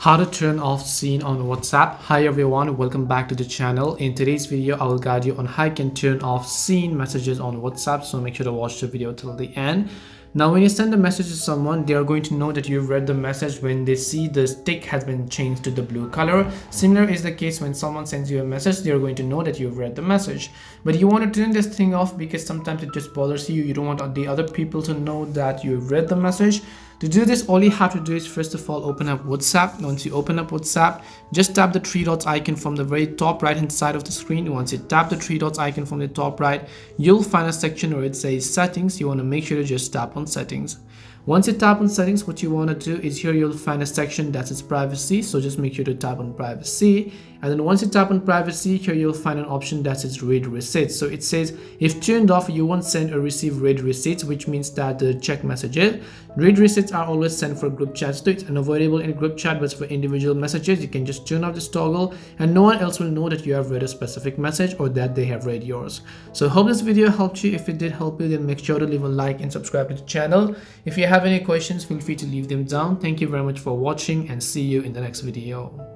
How to turn off scene on WhatsApp. Hi everyone, welcome back to the channel. In today's video, I will guide you on how you can turn off scene messages on WhatsApp. So make sure to watch the video till the end. Now, when you send a message to someone, they are going to know that you've read the message when they see the tick has been changed to the blue color. Similar is the case when someone sends you a message, they are going to know that you've read the message. But you want to turn this thing off because sometimes it just bothers you. You don't want the other people to know that you've read the message. To do this, all you have to do is first of all open up WhatsApp. Once you open up WhatsApp, just tap the three dots icon from the very top right hand side of the screen. Once you tap the three dots icon from the top right, you'll find a section where it says settings. You want to make sure to just tap on settings. Once you tap on settings, what you want to do is here you'll find a section that says privacy. So just make sure to tap on privacy. And then once you tap on privacy, here you'll find an option that says read receipts. So it says if turned off, you won't send or receive read receipts, which means that the check messages. Read receipts are always sent for group chats, so it's unavoidable in group chat, but for individual messages, you can just turn off this toggle and no one else will know that you have read a specific message or that they have read yours. So hope this video helped you. If it did help you, then make sure to leave a like and subscribe to the channel. If you have any questions, feel free to leave them down. Thank you very much for watching and see you in the next video.